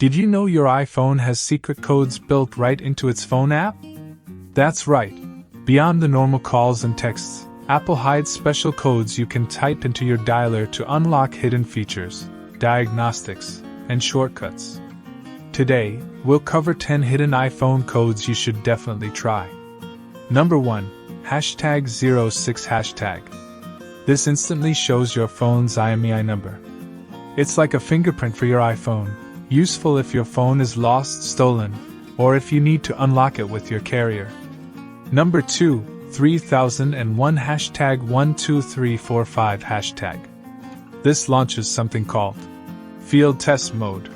Did you know your iPhone has secret codes built right into its phone app? That's right. Beyond the normal calls and texts, Apple hides special codes you can type into your dialer to unlock hidden features, diagnostics, and shortcuts. Today, we'll cover 10 hidden iPhone codes you should definitely try. Number 1. #06#. This instantly shows your phone's IMEI number. It's like a fingerprint for your iPhone, useful if your phone is lost, stolen, or if you need to unlock it with your carrier. Number 2. 3001 #12345 This launches something called Field Test Mode.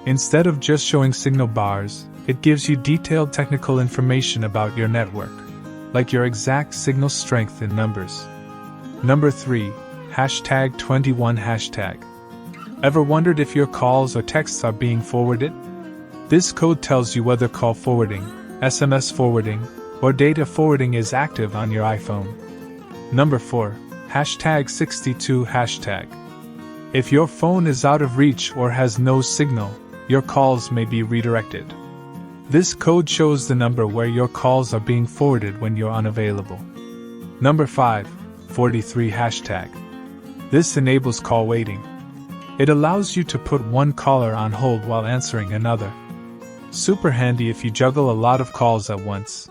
Instead of just showing signal bars, it gives you detailed technical information about your network, like your exact signal strength in numbers. Number 3. #21#. Ever wondered if your calls or texts are being forwarded? This code tells you whether call forwarding, SMS forwarding, or data forwarding is active on your iPhone. Number 4. #62#. If your phone is out of reach or has no signal, your calls may be redirected. This code shows the number where your calls are being forwarded when you're unavailable. Number 5. 43#. This enables call waiting. It allows you to put one caller on hold while answering another. Super handy if you juggle a lot of calls at once.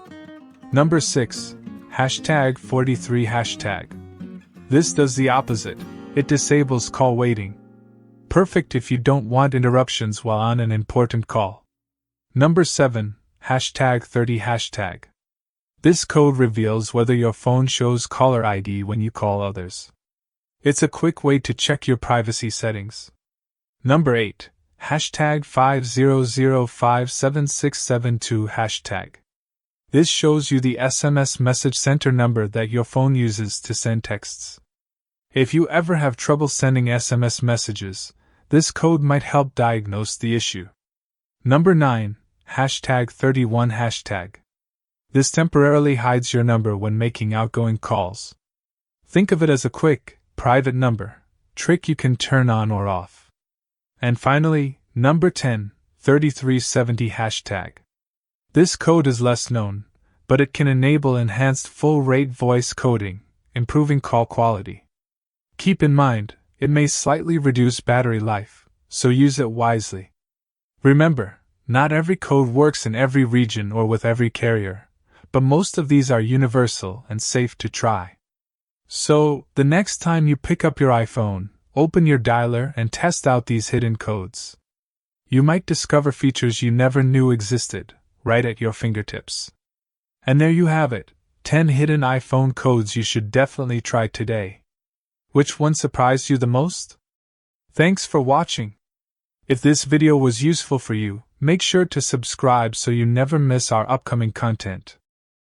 Number 6. #43#. This does the opposite. It disables call waiting. Perfect if you don't want interruptions while on an important call. Number 7. #30#. This code reveals whether your phone shows caller ID when you call others. It's a quick way to check your privacy settings. Number 8. #5005767 This shows you the SMS message center number that your phone uses to send texts. If you ever have trouble sending SMS messages, this code might help diagnose the issue. Number 9. #31#. This temporarily hides your number when making outgoing calls. Think of it as a quick, private number trick you can turn on or off. And finally, number 10. 3370#. This code is less known, but it can enable enhanced full-rate voice coding, improving call quality. Keep in mind, it may slightly reduce battery life, so use it wisely. Remember, not every code works in every region or with every carrier, but most of these are universal and safe to try. So, the next time you pick up your iPhone, open your dialer and test out these hidden codes. You might discover features you never knew existed, right at your fingertips. And there you have it, 10 hidden iPhone codes you should definitely try today. Which one surprised you the most? Thanks for watching. If this video was useful for you, make sure to subscribe so you never miss our upcoming content.